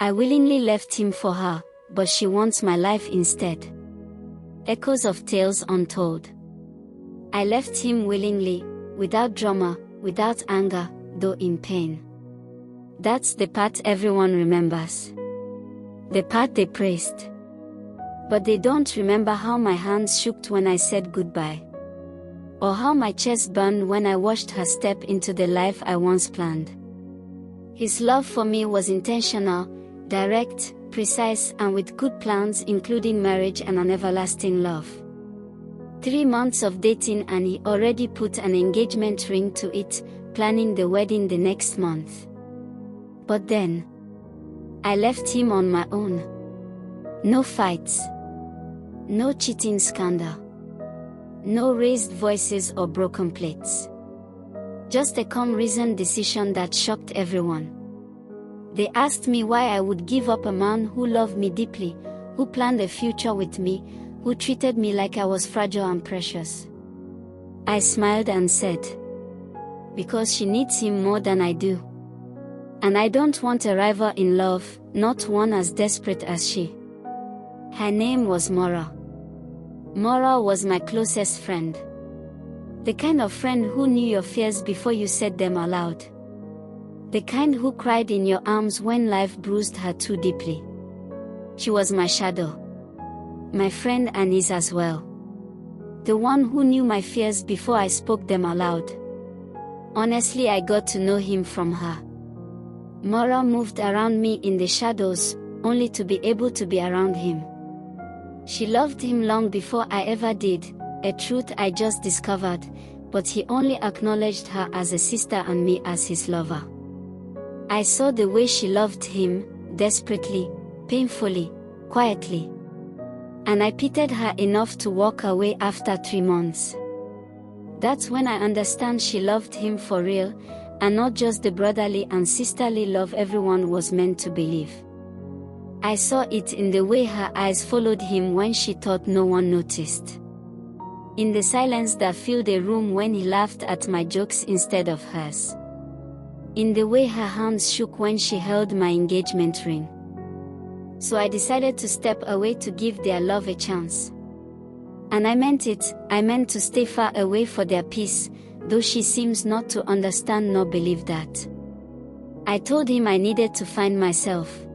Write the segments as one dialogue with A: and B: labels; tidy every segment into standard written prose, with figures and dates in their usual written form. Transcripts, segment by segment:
A: I willingly left him for her, but she wants my life instead. Echoes of tales untold. I left him willingly, without drama, without anger, though in pain. That's the part everyone remembers. The part they praised. But they don't remember how my hands shook when I said goodbye. Or how my chest burned when I watched her step into the life I once planned. His love for me was intentional, direct, precise, and with good plans, including marriage and an everlasting love. 3 months of dating and he already put an engagement ring to it, planning the wedding the next month. But then, I left him on my own. No fights. No cheating scandal. No raised voices or broken plates. Just a calm, reasoned decision that shocked everyone. They asked me why I would give up a man who loved me deeply, who planned a future with me, who treated me like I was fragile and precious. I smiled and said, because she needs him more than I do. And I don't want a rival in love, not one as desperate as she. Her name was Maura. Maura was my closest friend. The kind of friend who knew your fears before you said them aloud. The kind who cried in your arms when life bruised her too deeply. She was my shadow. My friend and his as well. The one who knew my fears before I spoke them aloud. Honestly, I got to know him from her. Maura moved around me in the shadows, only to be able to be around him. She loved him long before I ever did, a truth I just discovered, but he only acknowledged her as a sister and me as his lover. I saw the way she loved him, desperately, painfully, quietly. And I pitied her enough to walk away after 3 months. That's when I understand she loved him for real, and not just the brotherly and sisterly love everyone was meant to believe. I saw it in the way her eyes followed him when she thought no one noticed. In the silence that filled the room when he laughed at my jokes instead of hers. In the way her hands shook when she held my engagement ring. So I decided to step away to give their love a chance. And I meant it, I meant to stay far away for their peace, though she seems not to understand nor believe that. I told him I needed to find myself.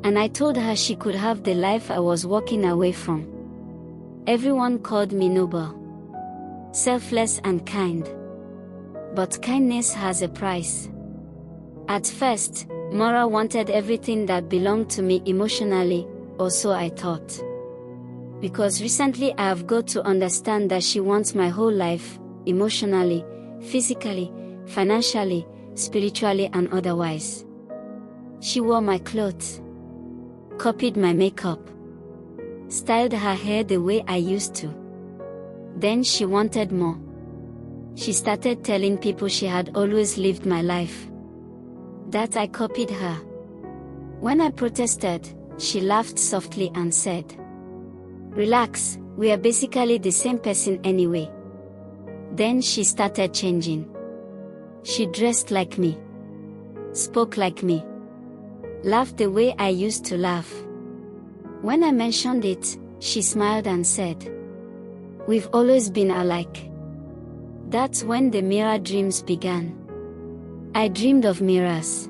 A: And I told her she could have the life I was walking away from. Everyone called me noble, selfless and kind. But kindness has a price. At first, Maura wanted everything that belonged to me emotionally, or so I thought. Because recently I have got to understand that she wants my whole life, emotionally, physically, financially, spiritually and otherwise. She wore my clothes, copied my makeup, styled her hair the way I used to. Then she wanted more. She started telling people she had always lived my life. That I copied her. When I protested, she laughed softly and said, "Relax, we are basically the same person anyway." Then she started changing. She dressed like me, spoke like me, laughed the way I used to laugh. When I mentioned it, she smiled and said, "We've always been alike." That's when the mirror dreams began. I dreamed of mirrors.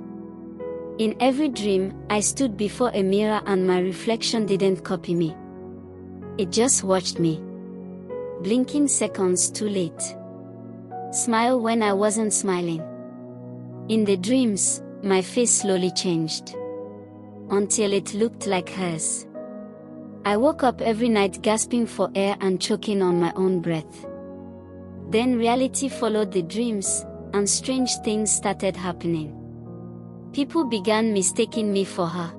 A: In every dream, I stood before a mirror and my reflection didn't copy me. It just watched me. Blinking seconds too late. Smile when I wasn't smiling. In the dreams, my face slowly changed. Until it looked like hers. I woke up every night gasping for air and choking on my own breath. Then reality followed the dreams, and strange things started happening. People began mistaking me for her.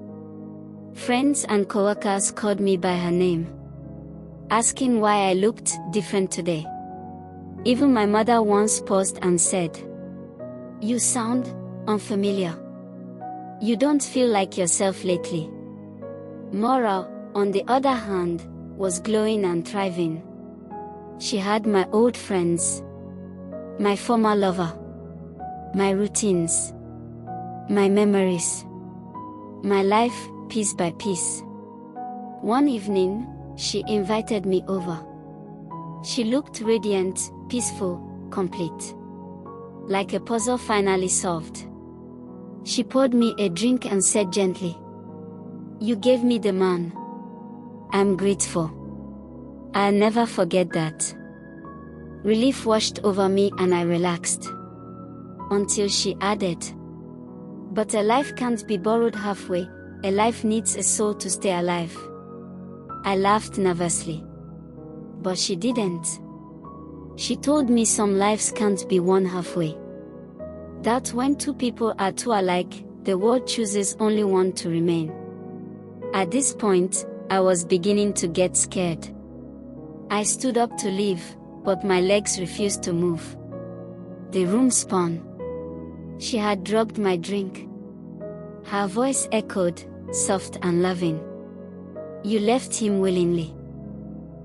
A: Friends and coworkers called me by her name, asking why I looked different today. Even my mother once paused and said, "You sound unfamiliar. You don't feel like yourself lately." Maura, on the other hand, was glowing and thriving. She had my old friends, my former lover, my routines, my memories. my life, piece by piece. One evening, she invited me over. She looked radiant, peaceful, complete. Like a puzzle finally solved. She poured me a drink and said gently, "You gave me the man. I'm grateful. I'll never forget that." Relief washed over me and I relaxed. Until she added, "But a life can't be borrowed halfway, a life needs a soul to stay alive." I laughed nervously. But she didn't. She told me some lives can't be won halfway. That when two people are too alike, the world chooses only one to remain. At this point, I was beginning to get scared. I stood up to leave, but my legs refused to move. The room spun. She had drugged my drink. Her voice echoed, soft and loving. "You left him willingly.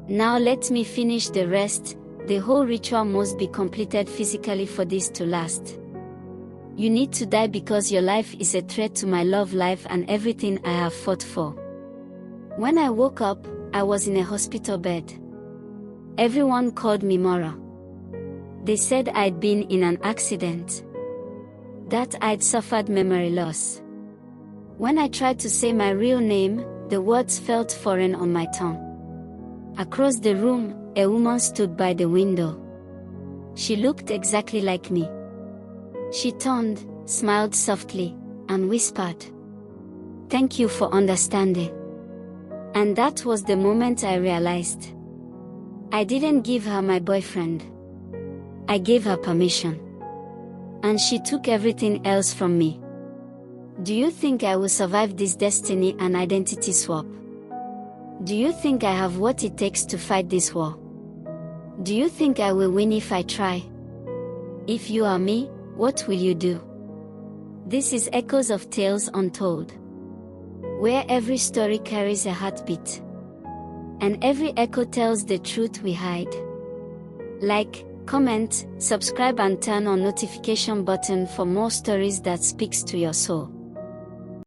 A: Now let me finish the rest. The whole ritual must be completed physically for this to last. You need to die because your life is a threat to my love life and everything I have fought for." When I woke up, I was in a hospital bed. Everyone called me Mora. They said I'd been in an accident. That I'd suffered memory loss. When I tried to say my real name, the words felt foreign on my tongue. Across the room, a woman stood by the window. She looked exactly like me. She turned, smiled softly, and whispered, "Thank you for understanding." And that was the moment I realized. I didn't give her my boyfriend. I gave her permission. And she took everything else from me. Do you think I will survive this destiny and identity swap? Do you think I have what it takes to fight this war? Do you think I will win if I try? If you are me, what will you do? This is Echoes of Tales Untold, where every story carries a heartbeat. And every echo tells the truth we hide. Like, comment, subscribe and turn on notification button for more stories that speaks to your soul.